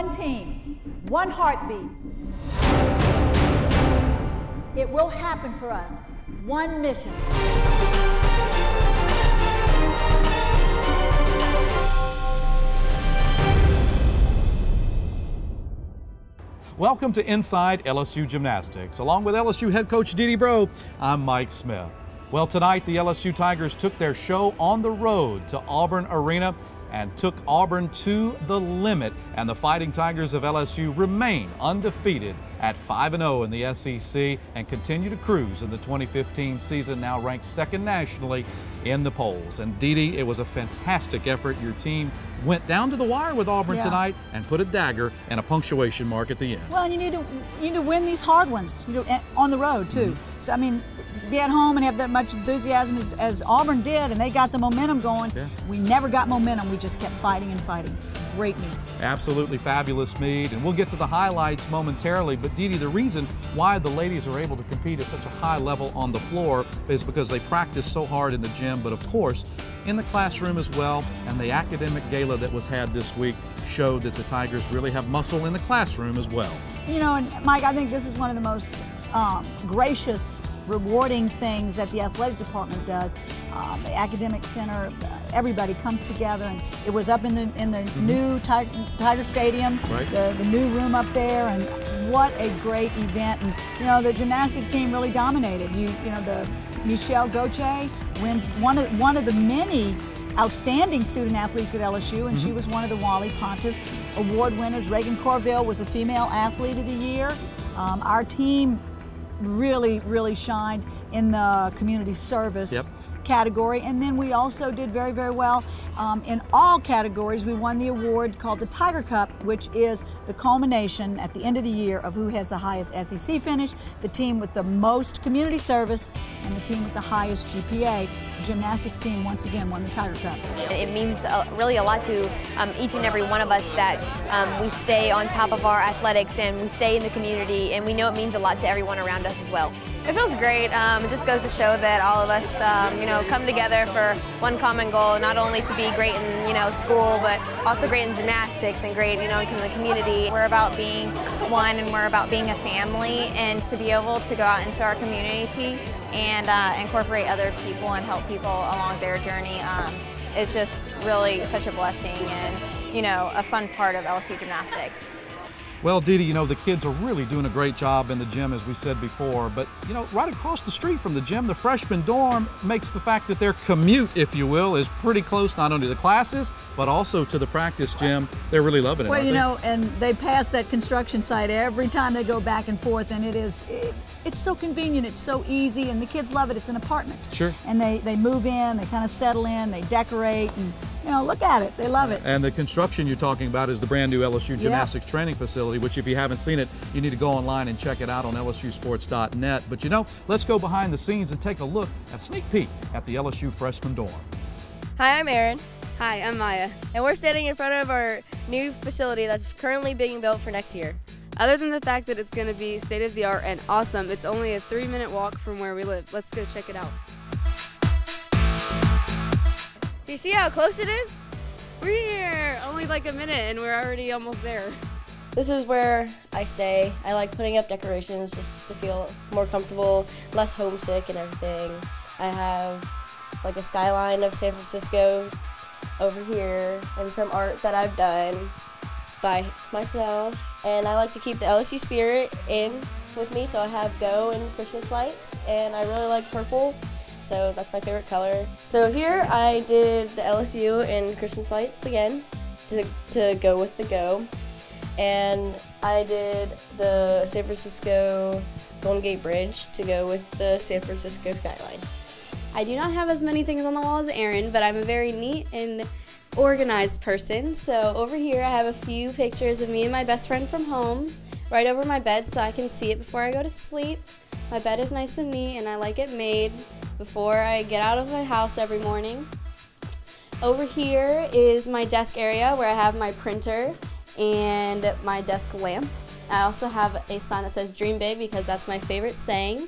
one team, one heartbeat. It will happen for us. One mission. Welcome to Inside LSU Gymnastics. Along with LSU head coach Dee Dee Bro, I'm Mike Smith. Well, tonight the LSU Tigers took their show on the road to Auburn Arena and took Auburn to the limit. And the Fighting Tigers of LSU remain undefeated at 5-0 in the SEC and continue to cruise in the 2015 season, now ranked second nationally in the polls. And Dee Dee, it was a fantastic effort. Your team went down to the wire with Auburn tonight and put a dagger and a punctuation mark at the end. Well, and you need to win these hard ones, on the road too. So I mean, to be at home and have that much enthusiasm as Auburn did, and they got the momentum going. Yeah. We never got momentum. We just kept fighting and fighting. Great meet. Absolutely fabulous meet, and we'll get to the highlights momentarily. But Dee Dee, the reason why the ladies are able to compete at such a high level on the floor is because they practice so hard in the gym, but of course in the classroom as well. And the academic gala that was had this week showed that the Tigers really have muscle in the classroom as well. You know, and Mike, I think this is one of the most gracious, rewarding things that the athletic department does. The academic center, everybody comes together, and it was up in the new Tiger Stadium, the new room up there, and what a great event. And you know, the gymnastics team really dominated. You know, the Michelle Gauthier wins one of the many outstanding student athletes at LSU, and she was one of the Wally Pontiff Award winners. Reagan Corville was the Female Athlete of the Year. Our team really shined in the community service category, and then we also did very well in all categories. We won the award called the Tiger Cup, which is the culmination at the end of the year of who has the highest SEC finish, the team with the most community service, and the team with the highest GPA. The gymnastics team once again won the Tiger Cup. It means really a lot to each and every one of us that we stay on top of our athletics and we stay in the community, and we know it means a lot to everyone around us as well. It feels great. It just goes to show that all of us, come together for one common goal, not only to be great in, school, but also great in gymnastics and great, in the community. We're about being one, and we're about being a family, and to be able to go out into our community and incorporate other people and help people along their journey is just really such a blessing and, a fun part of LSU Gymnastics. Well, Dee Dee, the kids are really doing a great job in the gym, as we said before, but, right across the street from the gym, the freshman dorm makes the fact that their commute, if you will, is pretty close not only to the classes, but also to the practice gym. They're really loving it, well, and they pass that construction site every time they go back and forth, and it's so convenient, it's so easy, and the kids love it. It's an apartment. Sure. And they move in, they kind of settle in, they decorate, and look at it. They love it. And the construction you're talking about is the brand new LSU Gymnastics Training Facility, which if you haven't seen it, you need to go online and check it out on lsusports.net. But let's go behind the scenes and take a look, a sneak peek at the LSU freshman dorm. Hi, I'm Aaron. Hi, I'm Maya. And we're standing in front of our new facility that's currently being built for next year. Other than the fact that it's going to be state-of-the-art and awesome, it's only a 3-minute walk from where we live. Let's go check it out. Do you see how close it is? We're here only like a minute and we're already almost there. This is where I stay. I like putting up decorations just to feel more comfortable, less homesick and everything. I have like a skyline of San Francisco over here and some art that I've done by myself. And I like to keep the LSU spirit in with me, so I have Go and Christmas lights, and I really like purple. So that's my favorite color. So here I did the LSU and Christmas lights again to go with the Go. And I did the San Francisco Golden Gate Bridge to go with the San Francisco skyline. I do not have as many things on the wall as Aaron, but I'm a very neat and organized person. So over here I have a few pictures of me and my best friend from home right over my bed so I can see it before I go to sleep. My bed is nice and neat and I like it made before I get out of my house every morning. Over here is my desk area where I have my printer and my desk lamp. I also have a sign that says Dream Big because that's my favorite saying.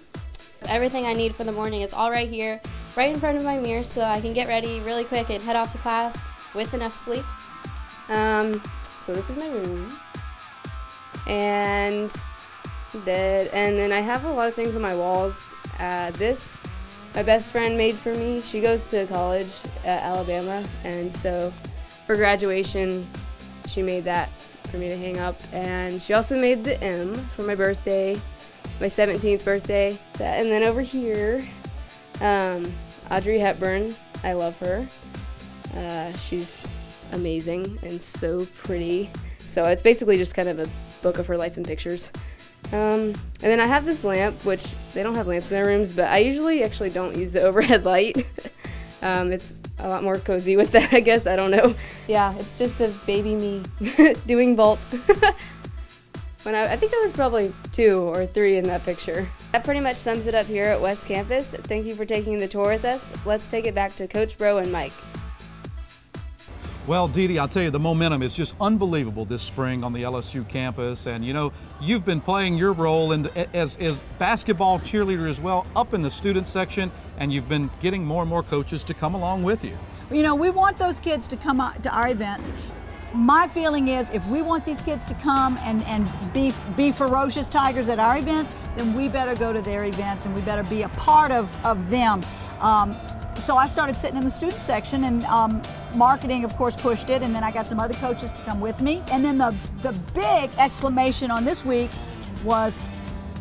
Everything I need for the morning is all right here, right in front of my mirror, so I can get ready really quick and head off to class with enough sleep. So this is my room. and then I have a lot of things on my walls. This my best friend made for me. She goes to college at Alabama, and so for graduation she made that for me to hang up. And she also made the M for my birthday, my 17th birthday. And then over here, Audrey Hepburn, I love her. She's amazing and so pretty. So it's basically just kind of a book of her life in pictures. And then I have this lamp, which they don't have lamps in their rooms, but I usually actually don't use the overhead light. It's a lot more cozy with that, I guess. I don't know. Yeah, it's just a baby me doing vault. When I think I was probably 2 or 3 in that picture. That pretty much sums it up here at West Campus. Thank you for taking the tour with us. Let's take it back to Coach Bro and Mike. Well, Dee Dee, I'll tell you, the momentum is just unbelievable this spring on the LSU campus. And, you know, you've been playing your role as basketball cheerleader as well, up in the student section, and you've been getting more and more coaches to come along with you. You know, we want those kids to come out to our events. My feeling is if we want these kids to come and be ferocious Tigers at our events, then we better go to their events and we better be a part of them. So I started sitting in the student section, and marketing, of course, pushed it, and then I got some other coaches to come with me. And then the big exclamation on this week was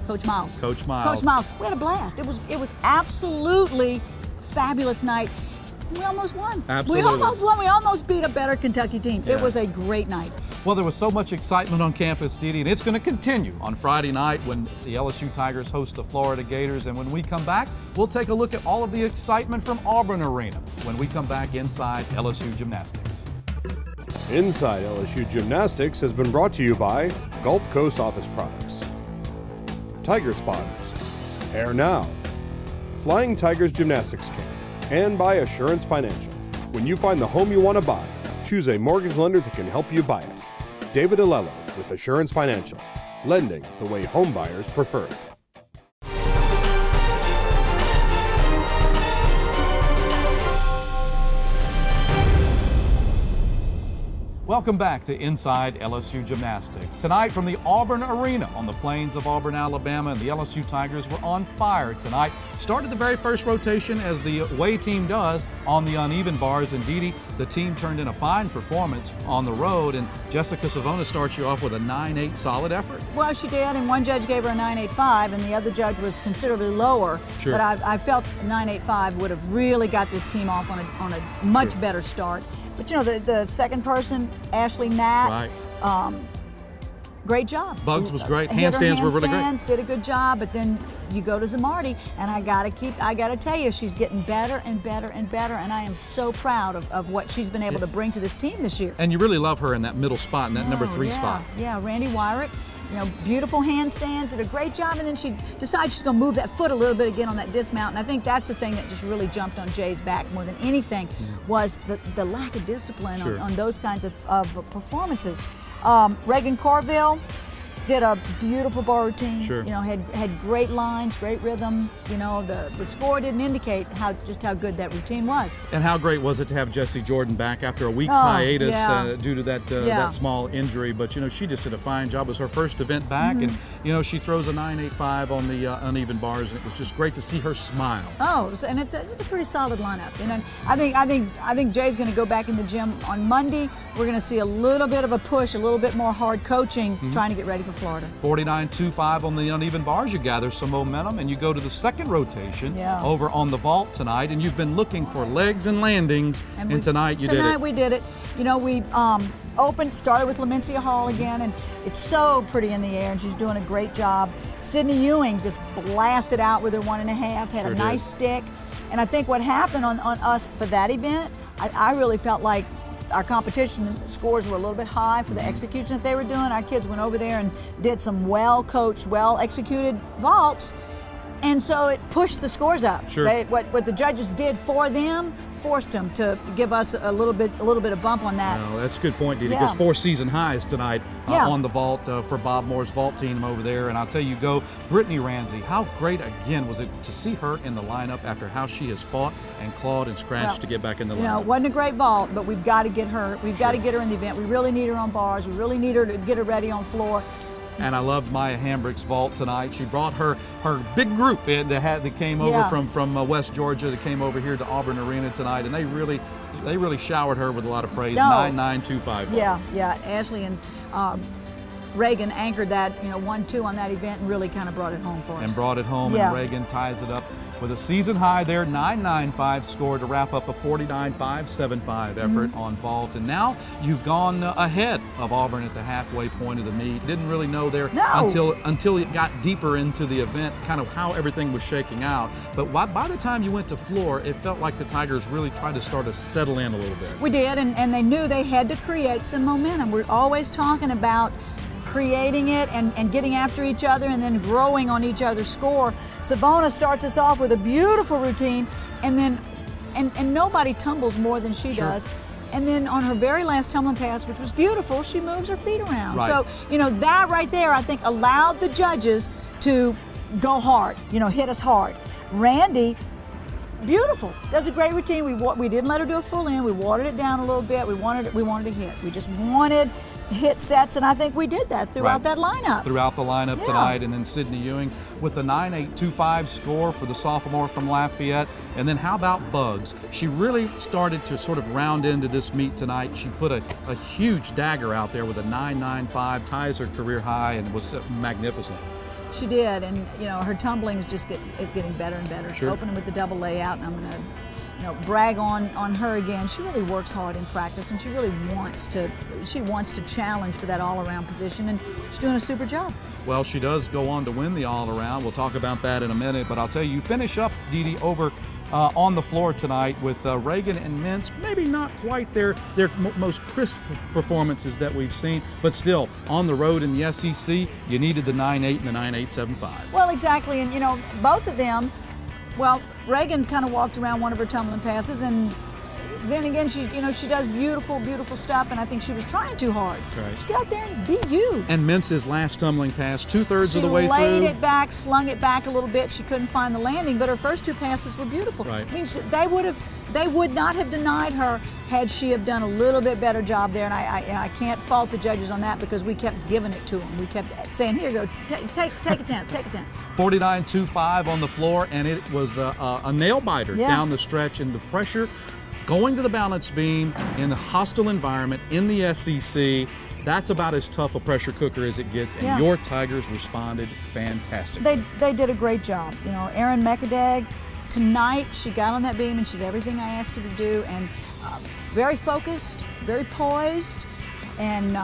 Coach Miles. Coach Miles. Coach Miles. We had a blast. It was absolutely fabulous night. We almost won. Absolutely. We almost won. We almost beat a better Kentucky team. Yeah. It was a great night. Well, there was so much excitement on campus, Dee Dee, and it's going to continue on Friday night when the LSU Tigers host the Florida Gators. And when we come back, we'll take a look at all of the excitement from Auburn Arena when we come back inside LSU Gymnastics. Inside LSU Gymnastics has been brought to you by Gulf Coast Office Products, Tiger Spotters, Air Now, Flying Tigers Gymnastics Camp, and by Assurance Financial. When you find the home you want to buy, choose a mortgage lender that can help you buy it. David Alello with Assurance Financial, lending the way home buyers prefer it. Welcome back to Inside LSU Gymnastics. Tonight from the Auburn Arena on the plains of Auburn, Alabama, and the LSU Tigers were on fire tonight. Started the very first rotation, as the away team does, on the uneven bars. And Dee Dee, the team turned in a fine performance on the road, and Jessica Savona starts you off with a 9-8 solid effort. Well, she did, and one judge gave her a 9.85, and the other judge was considerably lower. Sure. But I felt 9.85 would have really got this team off on a much better start. But you know, the second person, Ashleigh Gnat, right. Great job. Bugs was great. Handstands were really great. Did a good job, but then you go to Zamardi, and I gotta tell you, she's getting better and better and better, and I am so proud of what she's been able to bring to this team this year. And you really love her in that middle spot, in that number 3 spot. Yeah, Randy Wyrick. You know, beautiful handstands, did a great job, and then she decides she's going to move that foot a little bit again on that dismount, and I think that's the thing that just really jumped on Jay's back more than anything, was the lack of discipline on those kinds of performances. Reagan Corville did a beautiful bar routine. Sure. You know, had great lines, great rhythm. You know, the score didn't indicate just how good that routine was. And how great was it to have Jessie Jordan back after a week's hiatus due to that small injury? But you know, she just did a fine job. It was her first event back, and you know, she throws a 9.85 on the uneven bars, and it was just great to see her smile. Oh, and it's a pretty solid lineup. You know, I think Jay's going to go back in the gym on Monday. We're going to see a little bit of a push, a little bit more hard coaching, trying to get ready for Florida. 49.25 on the uneven bars. You gather some momentum, and you go to the second rotation over on the vault tonight, and you've been looking for legs and landings, and tonight you did it. Tonight we did it. You know, we started with Lamencia Hall again, and it's so pretty in the air, and she's doing a great job. Sydney Ewing just blasted out with her 1.5, had a nice stick, and I think what happened on us for that event, I really felt like our competition scores were a little bit high for the execution that they were doing. Our kids went over there and did some well-coached, well-executed vaults, and so it pushed the scores up. Sure. What the judges did for them forced them to give us a little bit of bump on that. No, that's a good point, Dee Dee, because 4 season highs tonight on the vault for Bob Moore's vault team over there. And I'll tell you, Brittany Ramsey, how great again was it to see her in the lineup after how she has fought and clawed and scratched to get back in the lineup. You know, it wasn't a great vault, but we've got to get her. We've got to get her in the event. We really need her on bars. We really need her to get her ready on floor. And I loved Maya Hambrick's vault tonight. She brought her big group in that came over from West Georgia, that came over here to Auburn Arena tonight, and they really showered her with a lot of praise. 9.925 vault. Yeah. Ashleigh and Reagan anchored that, 1-2 on that event and really kind of brought it home for us. And brought it home, and Reagan ties it up with a season high there, 9.95 score to wrap up a 49.575 effort on vault. And now you've gone ahead of Auburn at the halfway point of the meet. Didn't really know there until it got deeper into the event, kind of how everything was shaking out. But by the time you went to floor, it felt like the Tigers really tried to start to settle in a little bit. We did, and they knew they had to create some momentum. We're always talking about creating it and getting after each other and then growing on each other's score. Savona starts us off with a beautiful routine, and then and nobody tumbles more than she does. And then on her very last tumbling pass, which was beautiful, she moves her feet around. So, that right there, I think, allowed the judges to go hard, hit us hard. Randy, beautiful, does a great routine. We didn't let her do a full in. We watered it down a little bit. We wanted to hit. We just wanted hit sets, and I think we did that throughout that lineup. Throughout the lineup tonight, and then Sydney Ewing with the 9.825 score for the sophomore from Lafayette. And then how about Bugs? She really started to sort of round into this meet tonight. She put a huge dagger out there with a 9.95, ties her career high, and was magnificent. She did, and her tumbling is getting better and better. She's opening with the double layout, and I'm going to brag on her again. She really works hard in practice, and she really wants to challenge for that all-around position, and she's doing a super job. Well, she does go on to win the all-around. We'll talk about that in a minute, but I'll tell you finish up, Dee, over on the floor tonight with Reagan and Mintz. Maybe not quite their most crisp performances that we've seen, but still on the road in the SEC, you needed the 9.8 and the 9.875. Well, exactly, and both of them. Well, Reagan kind of walked around one of her tumbling passes, and then again, she does beautiful, beautiful stuff, and I think she was trying too hard. Just get out there and be you. And Mintz's last tumbling pass, 2/3 of the way through. She laid it back, slung it back a little bit. She couldn't find the landing, but her first two passes were beautiful. I mean, they would not have denied her had she have done a little bit better job there, and I can't fault the judges on that because we kept giving it to them. We kept saying, here you go, take a 10, take a 10. 49.25 on the floor, and it was a nail biter down the stretch, and the pressure going to the balance beam in a hostile environment in the SEC, that's about as tough a pressure cooker as it gets, and your Tigers responded fantastically. They did a great job. Erin Mekadag, tonight she got on that beam and she did everything I asked her to do, and very focused, very poised, and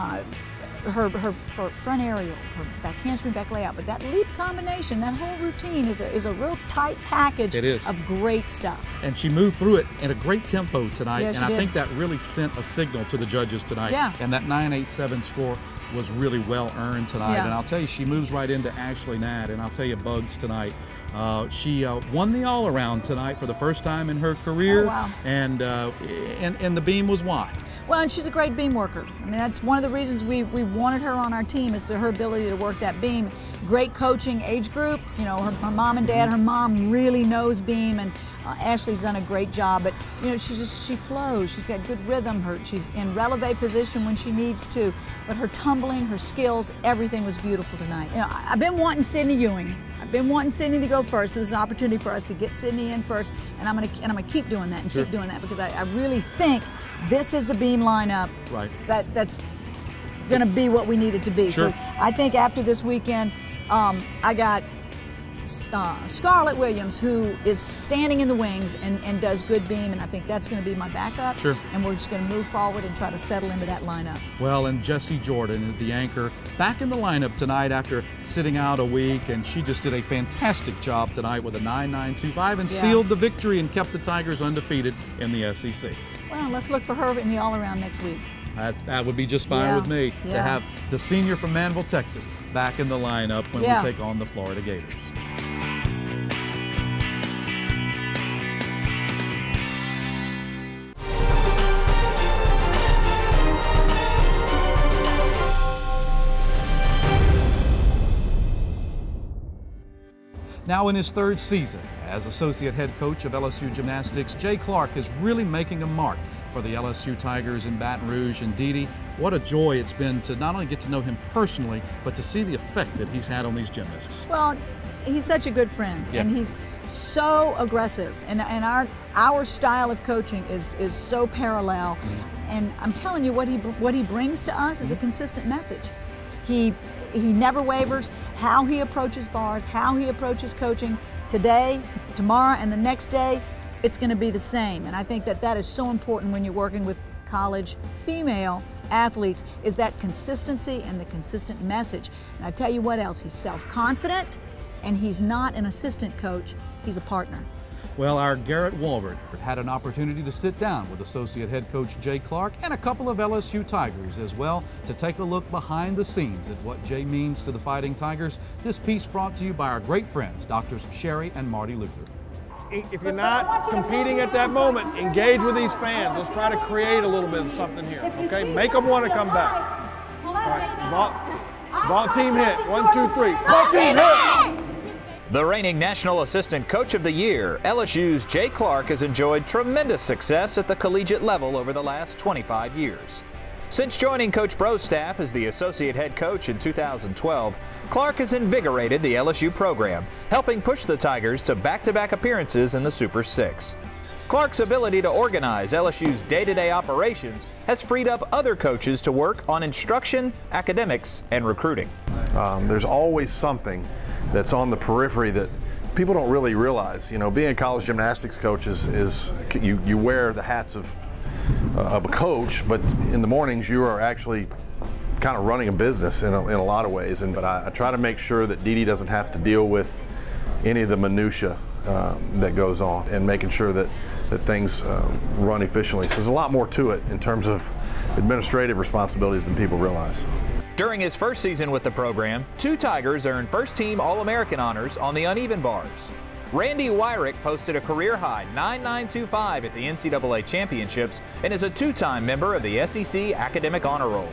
her front aerial, her back handspring, back layout, but that leap combination, that whole routine is a real tight package of great stuff. And she moved through it at a great tempo tonight, and I did. think that really sent a signal to the judges tonight. And that 9.87 score was really well earned tonight. And I'll tell you, she moves right into Ashleigh Gnat, and I'll tell you, Bugs tonight, she won the all-around tonight for the first time in her career, and the beam was wide. Well, and she's a great beam worker. I mean, that's one of the reasons we wanted her on our team, is for her ability to work that beam. Great coaching age group. Her mom and dad, her mom really knows beam, and Ashleigh's done a great job. But she flows. She's got good rhythm. She's in releve position when she needs to. But her tumbling, her skills, everything was beautiful tonight. I've been wanting Sydney Ewing. I've been wanting Sydney to go first. It was an opportunity for us to get Sydney in first, and I'm gonna keep doing that and keep doing that, because I really think this is the beam lineup that's gonna be what we need it to be. So I think after this weekend, I got Scarlett Williams, who is standing in the wings and does good beam, and I think that's going to be my backup. And we're just going to move forward and try to settle into that lineup. Well, and Jessie Jordan, the anchor, back in the lineup tonight after sitting out a week, and she just did a fantastic job tonight with a 9.925 and sealed the victory and kept the Tigers undefeated in the SEC. Well, let's look for her in the all-around next week. That would be just fine with me to have the senior from Manville, Texas, back in the lineup when we take on the Florida Gators. Now in his third season as associate head coach of LSU Gymnastics, Jay Clark is really making a mark for the LSU Tigers in Baton Rouge. And Dee Dee, what a joy it's been to not only get to know him personally, but to see the effect that he's had on these gymnasts. Well, he's such a good friend, and he's so aggressive, and our style of coaching is so parallel. And I'm telling you, what he brings to us is a consistent message. He never wavers. How he approaches bars, how he approaches coaching today, tomorrow, and the next day, it's going to be the same. And I think that is so important when you're working with college female athletes, is that consistency and the consistent message. And I tell you what else, he's self-confident, and he's not an assistant coach, he's a partner. Well, our Garrett Walbert had an opportunity to sit down with Associate Head Coach Jay Clark and a couple of LSU Tigers as well to take a look behind the scenes at what Jay means to the Fighting Tigers. This piece brought to you by our great friends, Doctors Sherry and Marty Luther. If you're not competing at that moment, engage with these fans. Let's try to create a little bit of something here, okay? Make them want to come back. All right, ball team hit. 1, 2, 3. Ball team hit! The reigning National Assistant Coach of the Year, LSU's Jay Clark has enjoyed tremendous success at the collegiate level over the last 25 years. Since joining Coach Bro's staff as the Associate Head Coach in 2012, Clark has invigorated the LSU program, helping push the Tigers to back-to-back appearances in the Super Six. Clark's ability to organize LSU's day-to-day operations has freed up other coaches to work on instruction, academics, and recruiting. There's always something that's on the periphery that people don't really realize. You know, being a college gymnastics coach is you wear the hats of a coach, but in the mornings you are actually kind of running a business in a lot of ways. But I try to make sure that Dee Dee doesn't have to deal with any of the minutia that goes on, and making sure that things run efficiently. So there's a lot more to it in terms of administrative responsibilities than people realize. During his first season with the program, 2 Tigers earned first-team All-American honors on the uneven bars. Randy Wyrick posted a career-high 9.925 at the NCAA Championships and is a 2-time member of the SEC Academic Honor Roll.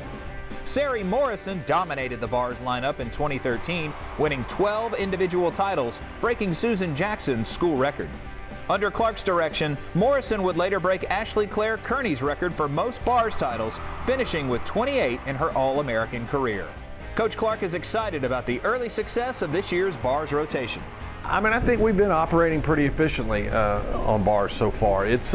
Sari Morrison dominated the bars lineup in 2013, winning 12 individual titles, breaking Susan Jackson's school record. Under Clark's direction, Morrison would later break Ashley Claire Kearney's record for most bars titles, finishing with 28 in her All-American career. Coach Clark is excited about the early success of this year's bars rotation. I mean, I think we've been operating pretty efficiently on bars so far. It's,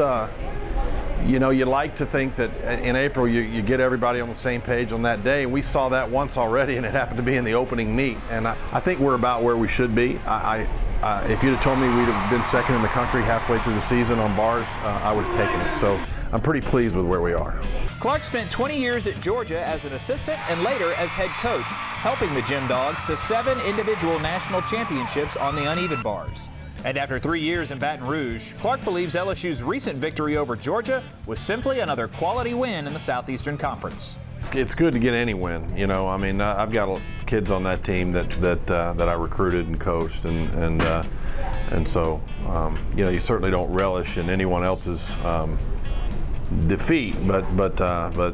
you know, you like to think that in April you get everybody on the same page on that day. We saw that once already, and it happened to be in the opening meet. And I think we're about where we should be. If you'd have told me we'd have been second in the country halfway through the season on bars, I would have taken it. So I'm pretty pleased with where we are. Clark spent 20 years at Georgia as an assistant and later as head coach, helping the Gym Dogs to 7 individual national championships on the uneven bars. And after 3 years in Baton Rouge, Clark believes LSU's recent victory over Georgia was simply another quality win in the Southeastern Conference. It's good to get any win, you know. I mean, I've got kids on that team that I recruited and coached, and so you know, you certainly don't relish in anyone else's defeat, but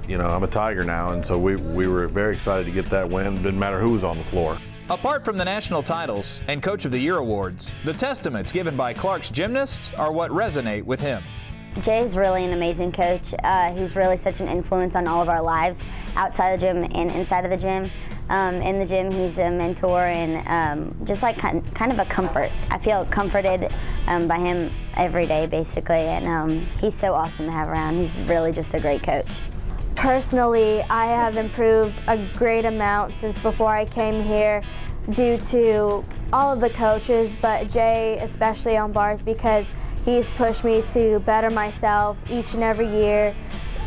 you know, I'm a Tiger now, and so we were very excited to get that win. Didn't matter who was on the floor. Apart from the national titles and Coach of the Year awards, the testaments given by Clark's gymnasts are what resonate with him. Jay's really an amazing coach. He's really such an influence on all of our lives, outside the gym and inside of the gym. In the gym, he's a mentor and just like kind of a comfort. I feel comforted by him every day, basically, and he's so awesome to have around. He's really just a great coach. Personally, I have improved a great amount since before I came here due to all of the coaches, but Jay especially on bars, because he's pushed me to better myself each and every year,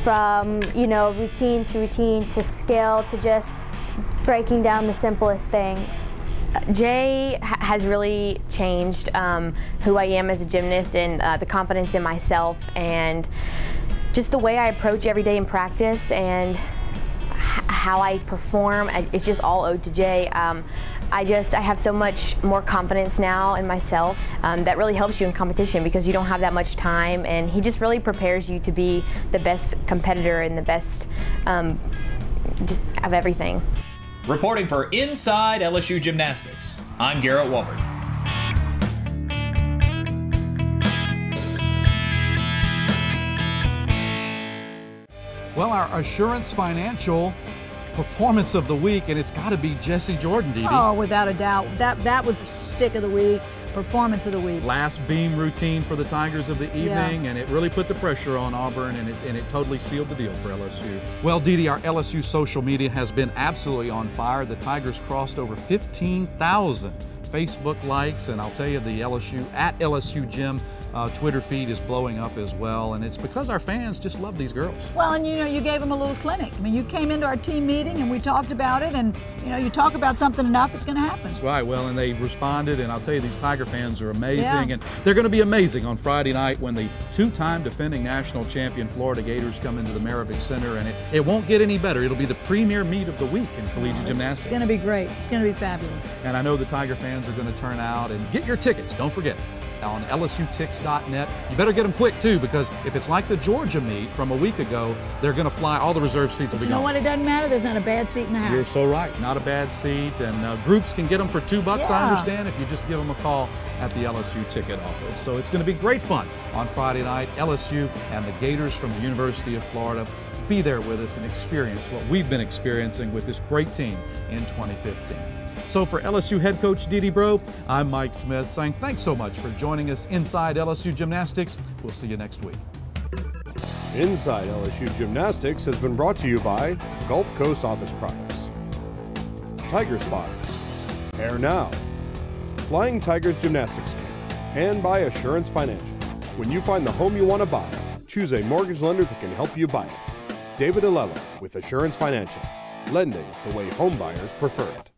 from, you know, routine to skill to just breaking down the simplest things. Jay has really changed who I am as a gymnast, and the confidence in myself, and just the way I approach every day in practice and how I perform. It's just all owed to Jay. I have so much more confidence now in myself. That really helps you in competition because you don't have that much time, and he just really prepares you to be the best competitor and the best just of everything. Reporting for Inside LSU Gymnastics, I'm Garrett Walbert. Well, our Assurance Financial Performance of the Week, and it's got to be Jesse Jordan, Dee Dee. Oh, without a doubt. That was Stick of the Week, Performance of the Week. Last beam routine for the Tigers of the evening, and it really put the pressure on Auburn, and it totally sealed the deal for LSU. Well, Dee Dee, our LSU social media has been absolutely on fire. The Tigers crossed over 15,000 Facebook likes, and I'll tell you, the @LSU Gym Twitter feed is blowing up as well, and it's because our fans just love these girls. Well, and you gave them a little clinic. I mean, you came into our team meeting and we talked about it, and you talk about something enough, it's going to happen. That's right. Well, and they responded, and I'll tell you, these Tiger fans are amazing, and they're going to be amazing on Friday night when the two-time defending national champion Florida Gators come into the Maravich Center, and it won't get any better. It'll be the premier meet of the week in collegiate gymnastics. It's going to be great. It's going to be fabulous. And I know the Tiger fans are going to turn out and get your tickets. Don't forget, on lsutix.net. You better get them quick too, because if it's like the Georgia meet from a week ago, they're going to fly. All the reserve seats will be gone. You know what? It doesn't matter. There's not a bad seat in the house. You're so right. Not a bad seat, and groups can get them for $2. Yeah. I understand, if you just give them a call at the LSU ticket office. So it's going to be great fun on Friday night. LSU and the Gators from the University of Florida. Be there with us and experience what we've been experiencing with this great team in 2015. So for LSU head coach Dee Dee Bro, I'm Mike Smith saying thanks so much for joining us inside LSU Gymnastics. We'll see you next week. Inside LSU Gymnastics has been brought to you by Gulf Coast Office Products, Tiger Spotters, Hair Now, Flying Tigers Gymnastics Camp, and by Assurance Financial. When you find the home you want to buy, choose a mortgage lender that can help you buy it. David Alello with Assurance Financial, lending the way home buyers prefer it.